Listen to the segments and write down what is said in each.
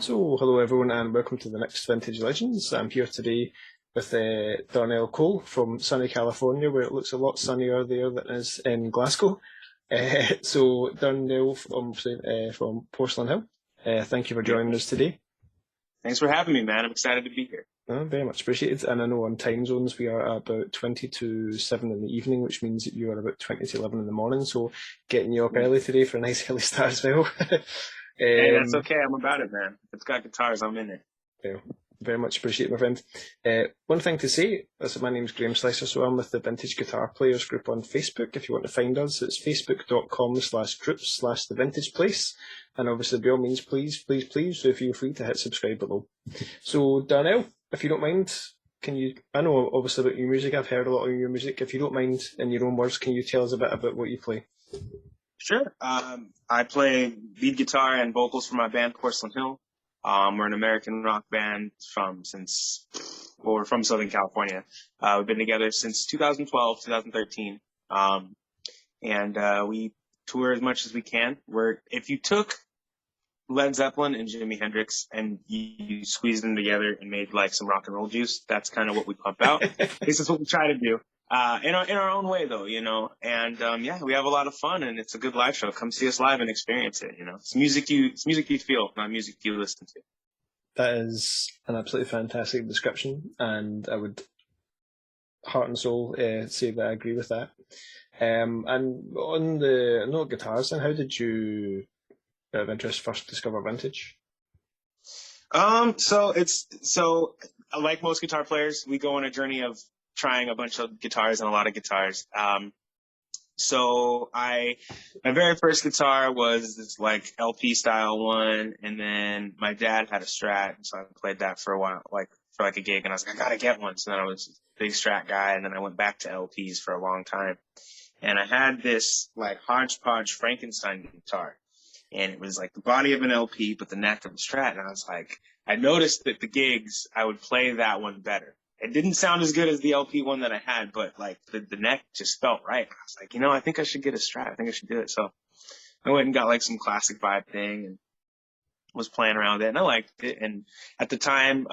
So, hello everyone, and welcome to the next Vintage Legends. I'm here today with Darnell Cole from sunny California, where it looks a lot sunnier there than it is in Glasgow. So, Darnell from Porcelain Hill, thank you for joining us today. Thanks for having me, man. I'm excited to be here. Very much appreciated. And I know on time zones we are about 20 to 7 in the evening, which means that you are about 20 to 11 in the morning. So, getting you up early today for a nice early start as well. Hey, that's okay. I'm about it, man. If it's got guitars, I'm in it. Yeah, very much appreciate it, my friend. One thing to say is that my name's Graham Slicer, so I'm with the Vintage Guitar Players group on Facebook. If you want to find us, it's facebook.com/groups/the Vintage Place. And obviously, by all means, please feel free to hit subscribe below. So, Darnell, if you don't mind, I know obviously about your music, I've heard a lot of your music. If you don't mind, in your own words, can you tell us a bit about what you play? Sure. I play lead guitar and vocals for my band, Porcelain Hill. We're an American rock band from Southern California. We've been together since 2012, 2013. We tour as much as we can. If you took Led Zeppelin and Jimi Hendrix and you squeezed them together and made like some rock and roll juice, that's kind of what we pump out. At least that's what we try to do. In our own way, though, and we have a lot of fun, and it's a good live show. Come see us live and experience it. It's music you feel, not music you listen to. That is an absolutely fantastic description, and I would heart and soul say that I agree with that. And on the note of guitars, then, how did you, out of interest, first discover vintage? So like most guitar players, we go on a journey of trying a bunch of guitars and a lot of guitars. My very first guitar was this like LP style one, and then my dad had a Strat, so I played that for a while, for a gig, and I was like, I gotta get one. So then I was a big Strat guy, and then I went back to LPs for a long time. And I had this like hodgepodge Frankenstein guitar, and it was like the body of an LP, but the neck of a Strat, and I was like, I noticed that the gigs, I would play that one better. It didn't sound as good as the LP one that I had, but like the neck just felt right. I was like, I think I should get a Strat. I think I should do it. So I went and got like some classic vibe thing and was playing around with it, and I liked it. And at the time,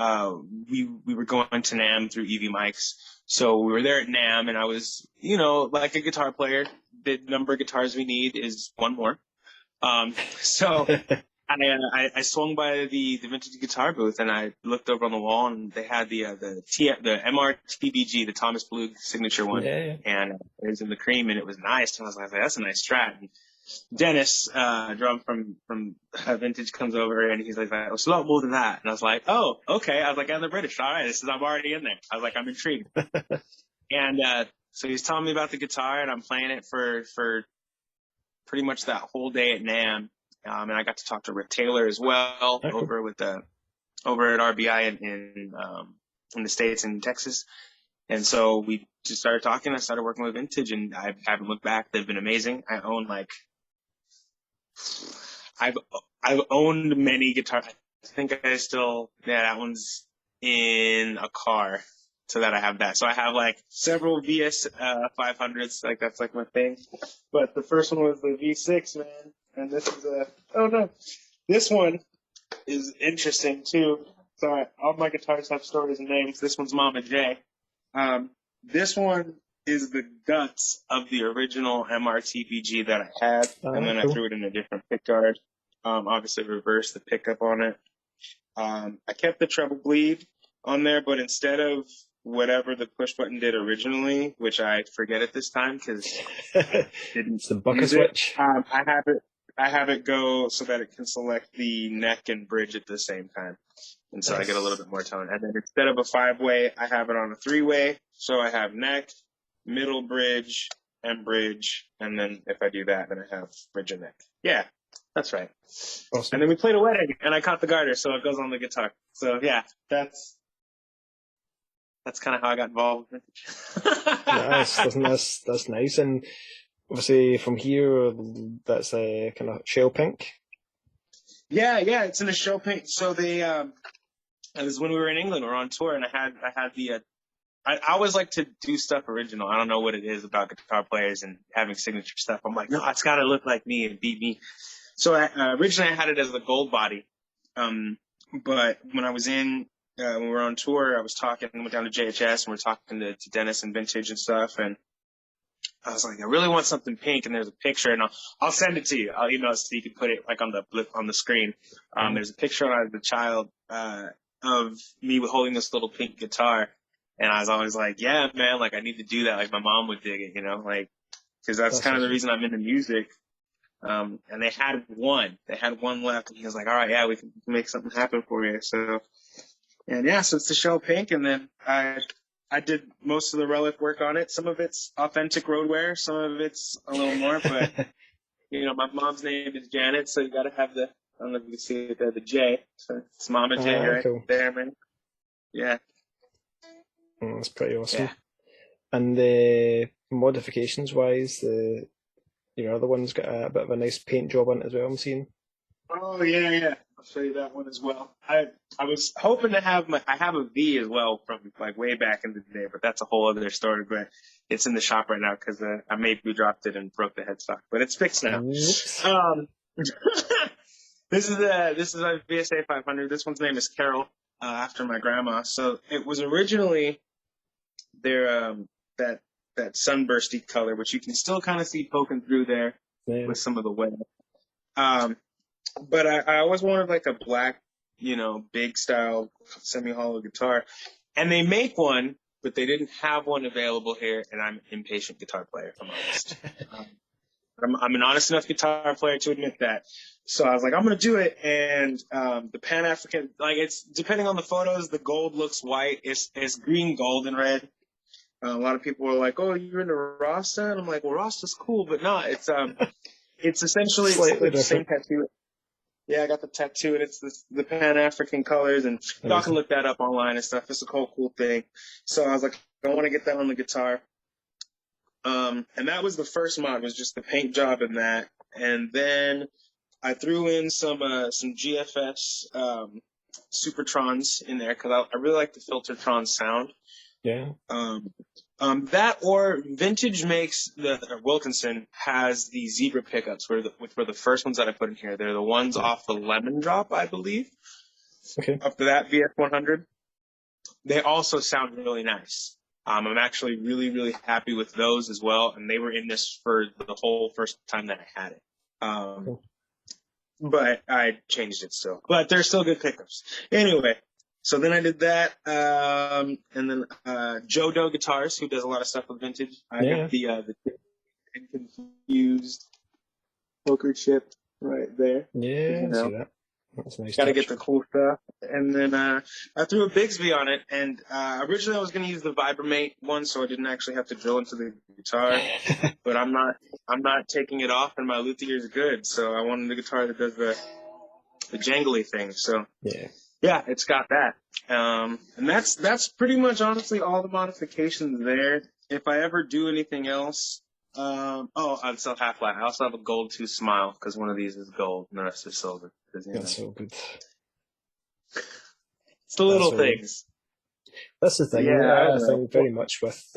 we were going to NAMM through EV Mics. So we were there at NAMM, and I was, like a guitar player, the number of guitars we need is one more. So I swung by the vintage guitar booth, and I looked over on the wall, and they had the MRTBG, the Thomas Blue signature one, and it was in the cream, and it was nice. And I was like, that's a nice Strat. And Dennis, drum from Vintage, comes over, and he's like, it's a lot more than that. And I was like, oh, okay. I was like, I'm the British. All right, I'm already in there. I was like, I'm intrigued. And so he's telling me about the guitar, and I'm playing it for pretty much that whole day at NAMM. And I got to talk to Rick Taylor as well over at RBI in the States, in Texas. And so we just started talking. I started working with Vintage, and I haven't looked back. They've been amazing. I've owned many guitars. I think that one's in a car, so that I have that. So I have like several VS 500s, like that's like my thing. But the first one was the V6, man. And this is this one is interesting too. Sorry, all my guitars have stories and names. This one's Mama J. This one is the guts of the original MRTBG that I had, and then I threw it in a different pickguard. Obviously reversed the pickup on it. I kept the treble bleed on there, but instead of whatever the push button did originally, which I forget at this time because it's the bucket switch. I have it go so that it can select the neck and bridge at the same time. And so I get a little bit more tone. And then instead of a 5-way, I have it on a 3-way. So I have neck, middle bridge, and bridge. And then if I do that, then I have bridge and neck. Yeah, that's right. Awesome. And then we played a wedding, and I caught the garter, so it goes on the guitar. So yeah, that's kind of how I got involved with Nice. That's nice. And obviously from here, that's a kind of shell pink. Yeah, it's in a shell pink. So they, it was when we were in England, we were on tour, and I had the, I always like to do stuff original. I don't know what it is about guitar players and having signature stuff. I'm like, no, it's got to look like me and beat me. So originally I had it as a gold body. But when I was when we were on tour, I was went down to JHS and we're talking to Dennis and Vintage and stuff. And I was like, I really want something pink. And there's a picture, and I'll send it to you. I'll email it so you can put it like on the screen. There's a picture when I was a child, of me holding this little pink guitar. And I was always like, yeah, man, like I need to do that. Like my mom would dig it, like, cause that's kind of the reason I'm into music. And they had one left, and he was like, all right, yeah, we can make something happen for you. So, and yeah, so it's the show pink. And then I did most of the relic work on it. Some of it's authentic roadwear, some of it's a little more, but my mom's name is Janet, so you got to have I don't know if you can see it there, the J. So it's Mama J right cool. there, man. Yeah. That's pretty awesome. Yeah. And the modifications wise, your other one's got a bit of a nice paint job on it as well, I'm seeing. Oh yeah. I'll show you that one as well. I was hoping to have I have a V as well from like way back in the day, but that's a whole other story. But it's in the shop right now because I maybe dropped it and broke the headstock, but it's fixed now. Oops. This is a VSA 500. This one's name is Carol, after my grandma. So it was originally their that sunbursty color, which you can still kind of see poking through there with some of the wear. But I always wanted like a black, big style semi-hollow guitar, and they make one, but they didn't have one available here. And I'm an impatient guitar player, if I'm honest. I'm an honest enough guitar player to admit that. So I was like, I'm going to do it. And the Pan-African, like it's depending on the photos, the gold looks white. It's green, gold, and red. A lot of people were like, oh, you're into Rasta? And I'm like, well, Rasta's cool, but no, it's essentially the same tattoo. Yeah, I got the tattoo, and it's the Pan-African colors, and y'all can look that up online and stuff. It's a cool thing. So I was like, I want to get that on the guitar. And that was the first mod, was just the paint job and that. And then I threw in some GFS Supertrons in there because I really like the Filtertron sound. Yeah. That or Vintage makes Wilkinson has the zebra pickups, which were the first ones that I put in here. They're the ones off the Lemon Drop, I believe. Okay. Up to that VS 100. They also sound really nice. I'm actually really, really happy with those as well, and they were in this for the whole first time that I had it. Cool. But I changed it still. But they're still good pickups. Anyway, so then I did that, and then Joe Doe Guitars, who does a lot of stuff with Vintage. I got the Confused poker chip right there. Yeah, I see that. That's nice. Got to get the cool stuff. And then I threw a Bigsby on it, and originally I was going to use the Vibramate one, so I didn't actually have to drill into the guitar. But I'm not taking it off, and my luthier is good, so I wanted a guitar that does the jangly thing. So yeah, it's got that. And that's pretty much honestly all the modifications there. If I ever do anything else, I'd sell half flat. I also have a gold tooth smile because one of these is gold and the rest is silver. That's so good. It's the little things. That's the thing. Yeah, I think very much with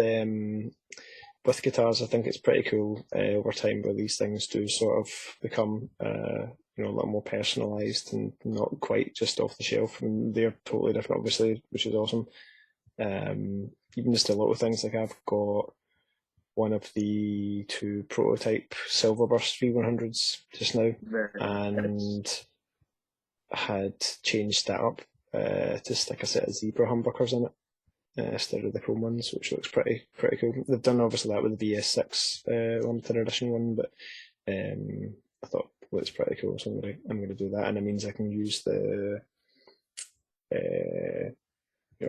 guitars, I think it's pretty cool over time where these things do sort of become a little more personalised and not quite just off the shelf. And they're totally different, obviously, which is awesome. Even just the little things, like I've got one of the 2 prototype Silverburst V100s just now, and had changed that up to stick a set of zebra humbuckers in it instead of the chrome ones, which looks pretty cool. They've done obviously that with the VS6 limited edition one, but I thought it looks pretty cool, so I'm gonna do that, and it means I can use the I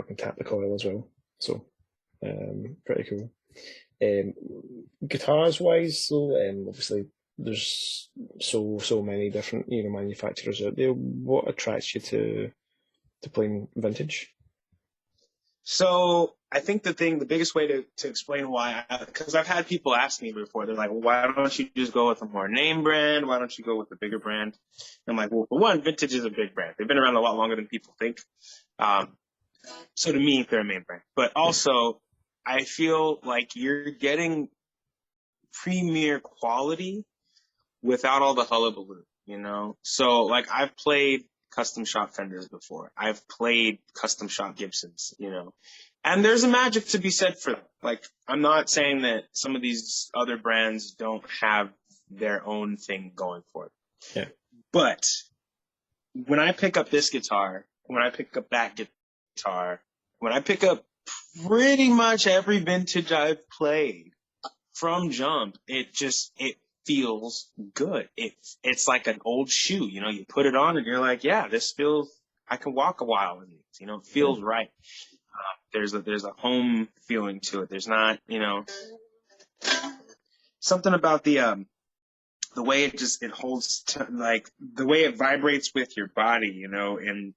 can tap the coil as well. So pretty cool. Guitars wise, so obviously there's so many different manufacturers out there. What attracts you to playing vintage? So I think the biggest way to explain why, because I've had people ask me before, they're like, well, why don't you just go with a more name brand? Why don't you go with a bigger brand? And I'm like, well, for one, Vintage is a big brand. They've been around a lot longer than people think. So to me, they're a main brand. But also, I feel like you're getting premier quality without all the hullabaloo, So like I've played custom shop Fenders before. I've played custom shop Gibsons, and there's a magic to be said for them. Like, I'm not saying that some of these other brands don't have their own thing going for it. Yeah. But when I pick up this guitar, when I pick up that guitar, when I pick up pretty much every vintage I've played from Jump, it feels good. It's like an old shoe, you put it on and you're like, yeah, I can walk a while in these, it feels right. There's a home feeling to it. There's not, something about the way it holds, like the way it vibrates with your body, and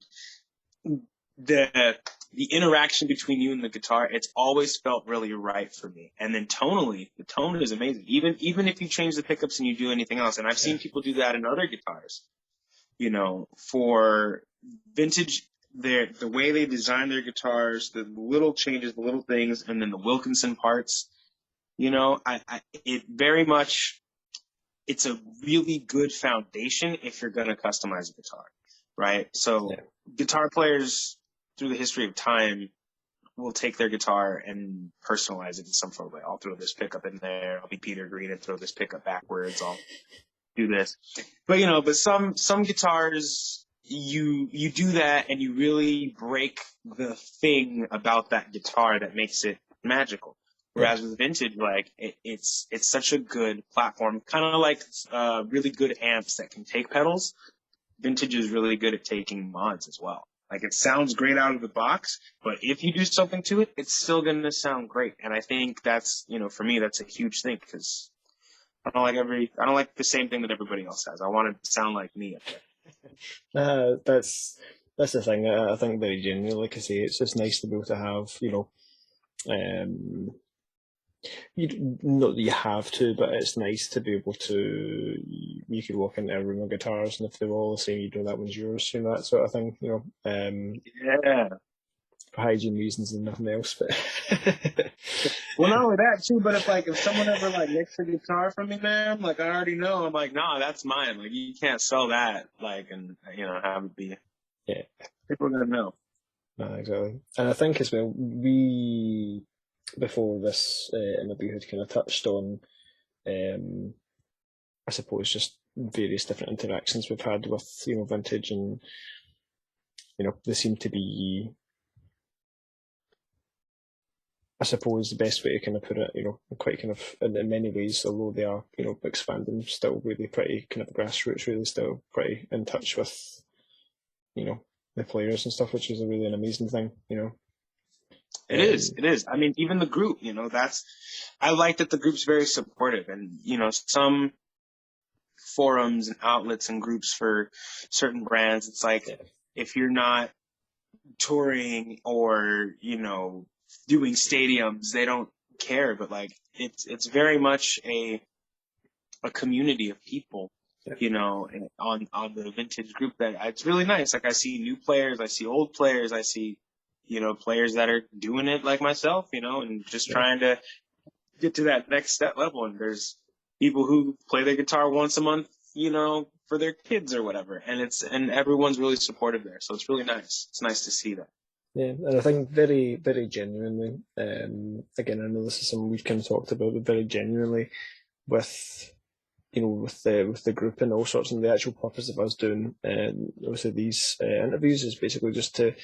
the interaction between you and the guitar, it's always felt really right for me. And then tonally, the tone is amazing. Even if you change the pickups and you do anything else, and I've seen people do that in other guitars, for vintage, the way they design their guitars, the little changes, the little things, and then the Wilkinson parts, it very much, it's a really good foundation if you're going to customize a guitar, right? So guitar players through the history of time will take their guitar and personalize it in some sort of way. I'll throw this pickup in there. I'll be Peter Green and throw this pickup backwards. I'll do this. But some guitars, you do that and you really break the thing about that guitar that makes it magical. Whereas with vintage, like it's such a good platform, kind of like really good amps that can take pedals. Vintage is really good at taking mods as well. Like, it sounds great out of the box, but if you do something to it, it's still going to sound great. And I think that's, for me, that's a huge thing, because I don't like the same thing that everybody else has. I want it to sound like me. That's the thing. I think very genuinely, like I say, it's just nice to be able to have, not that you have to, but it's nice to be able to. You could walk into a room of guitars, and if they're all the same, that one's yours, that sort of thing. Yeah. For hygiene reasons and nothing else. But well, not only that too, but if someone ever nicks a guitar from me, man, I already know. I'm like, nah, that's mine. Like, you can't sell that. And have it be. Yeah. People are gonna know. No, exactly. And I think as well, we before this interview had kind of touched on, I suppose, just various different interactions we've had with vintage, and they seem to be, I suppose, the best way to kind of put it, quite kind of in many ways, although they are expanding, still really pretty kind of grassroots, really still pretty in touch with the players and stuff, which is really an amazing thing. It is. I mean, even the group, I like that the group's very supportive, and, some forums and outlets and groups for certain brands, it's like, if you're not touring or, doing stadiums, they don't care, but it's very much a community of people, on the vintage group, that it's really nice. Like, I see new players, I see old players, I see, players that are doing it like myself, and just trying to get to that next step level. And there's people who play their guitar once a month, for their kids or whatever. And everyone's really supportive there. So it's really nice. It's nice to see that. Yeah, and I think very, very genuinely, again, I know this is something we've kind of talked about, but very genuinely with, with the group and all sorts, and the actual purpose of us doing, obviously these interviews is basically just to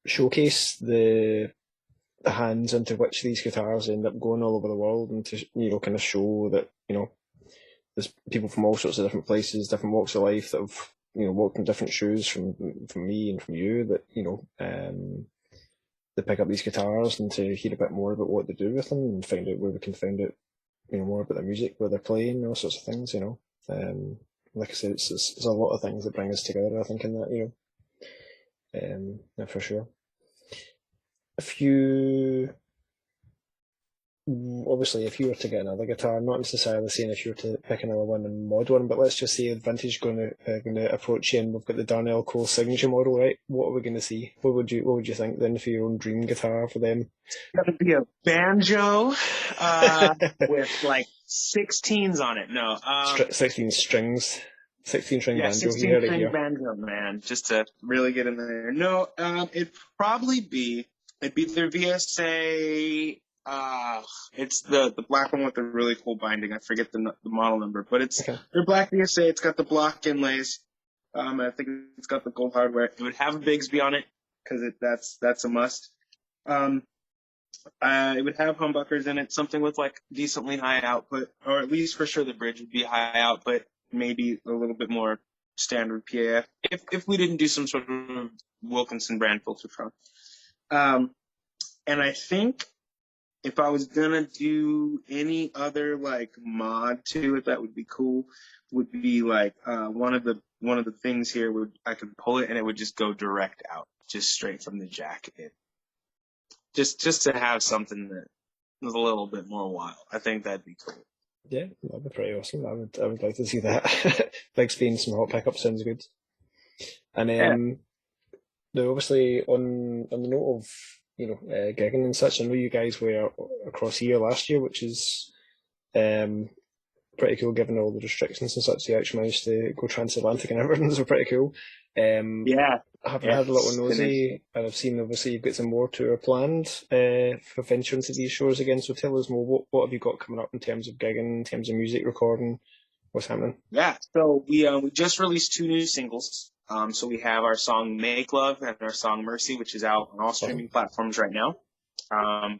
showcase the hands into which these guitars end up going all over the world, and to kind of show that there's people from all sorts of different places, different walks of life, that have walked in different shoes from me and from you, that they pick up these guitars, and to hear a bit more about what they do with them, and find out where we can find out more about the music, where they're playing, all sorts of things. Like I said, it's a lot of things that bring us together, I think, in that. Yeah, for sure. If you were to get another guitar, not necessarily saying if you were to pick another one and mod one, but let's just say Vintage going to approach you, and we've got the Darnell Cole signature model, right? What are we going to see? What would you think then for your own dream guitar for them? It's got to be a banjo with 16s on it. No, 16 strings. 16-string Yeah, banjo. You 16 heard it string here. banjo, man, just to really get in there. No, it'd be their VSA. It's the black one with the really cool binding. I forget the model number, but it's Okay. their black VSA. It's got the block inlays. I think it's got the gold hardware. It would have a Bigsby on it because that's a must. Um, it would have humbuckers in it, something with like decently high output, or at least for sure the bridge would be high output, maybe a little bit more standard PAF if we didn't do some sort of Wilkinson brand filtertron. And I think if I was gonna do any other like mod to it that would be cool, would be like one of the things here would I could pull it and it would just go direct out, just straight from the jack in. Just to have something that was a little bit more wild. I think that'd be cool. Yeah, that'd be pretty awesome. I would like to see that. Bigsby and some hot pickup sounds good. And Yeah. now obviously on the note of gigging and such, I know you guys were across here last year, which is pretty cool given all the restrictions and such. You actually managed to go transatlantic and everything, so pretty cool. Yeah. Having Yeah, had a little it's nosy, and I've seen obviously you've got some more tour planned for venturing to these shores again. So tell us more. What have you got coming up in terms of gigging, in terms of music recording? What's happening? Yeah. So we just released 2 new singles. So we have our song "Make Love" and our song "Mercy," which is out on all streaming platforms right now.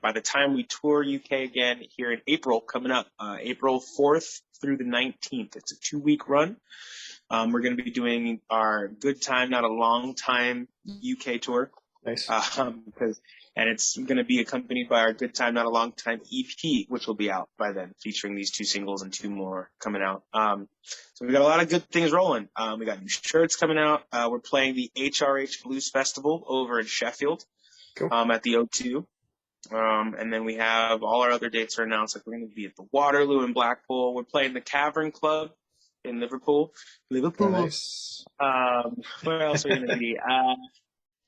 By the time we tour UK again here in April, coming up, April 4th through the 19th, it's a 2-week run. We're going to be doing our Good Time, Not a Long Time UK tour. Nice. And it's going to be accompanied by our Good Time, Not a Long Time EP, which will be out by then, featuring these 2 singles and 2 more coming out. So we got a lot of good things rolling. We got new shirts coming out. We're playing the HRH Blues Festival over in Sheffield, Cool. at the O2. And then we have all our other dates are announced. Like we're going to be at the Waterloo in Blackpool. We're playing the Cavern Club in Liverpool. Very nice. Where else are we going to be?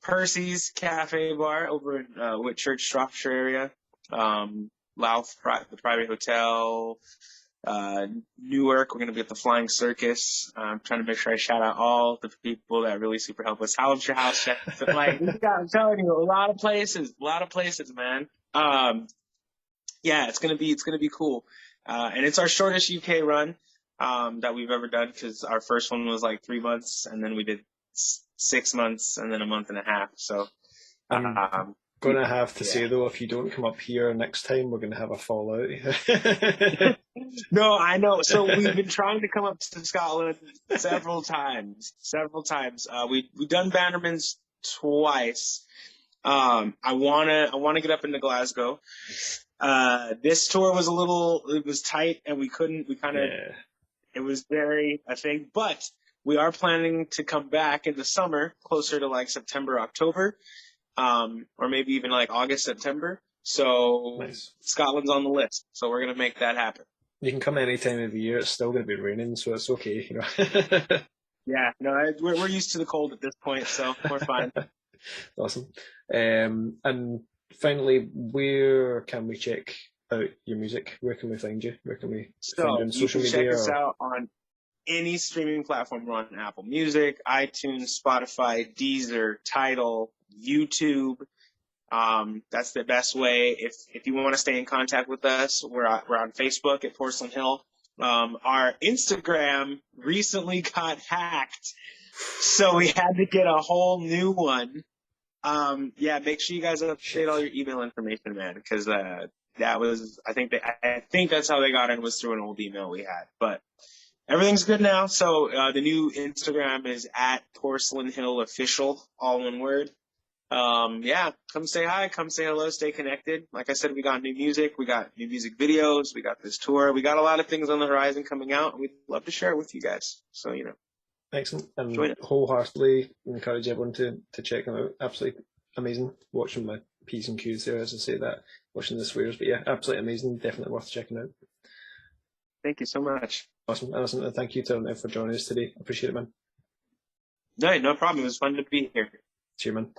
Percy's Cafe Bar over in Whitchurch, Shropshire area. Louth, the Private Hotel. Newark, we're going to be at the Flying Circus. I'm trying to make sure I shout out all the people that really super help us. Hallamshire House Check. Like, I'm telling you, a lot of places, man. Yeah, it's gonna be cool. And it's our shortest UK run that we've ever done because our first one was like 3 months, and then we did 6 months, and then a month and a half. So I'm gonna have to say though, if you don't come up here next time, we're gonna have a fallout. No, I know. So we've been trying to come up to Scotland several times. We've done Bannerman's twice. I wanna get up into Glasgow. This tour was it was tight, and it was very, I think, but we are planning to come back in the summer, closer to like September, October, or maybe even like August, September. So Nice. Scotland's on the list. So we're gonna make that happen. You can come any time of the year. It's still going to be raining, so it's okay. Yeah, no, we're used to the cold at this point, so we're fine. Awesome. And finally, where can we check out your music? Where can we find you? Where can we find you on social media? Check us out on any streaming platform. We're on Apple Music, iTunes, Spotify, Deezer, Tidal, YouTube. That's the best way. If you want to stay in contact with us, we're on Facebook at Porcelain Hill. Our Instagram recently got hacked, so we had to get a whole new one. Make sure you guys update all your email information, man, because that was I think that's how they got in, was through an old email we had. But everything's good now. So the new Instagram is at Porcelain Hill Official, all one word. Come say hi, come say hello, stay connected. Like I said, we got new music, we got new music videos, we got this tour, we got a lot of things on the horizon coming out, and we'd love to share it with you guys. So, Excellent. And wholeheartedly encourage everyone to check them out. Absolutely amazing. Watching my P's and Q's there, as I say that, watching the swears, but yeah, absolutely amazing. Definitely worth checking out. Thank you so much. Awesome. And thank you to Darnell for joining us today. Appreciate it, man. No problem. It was fun to be here. Cheers, man.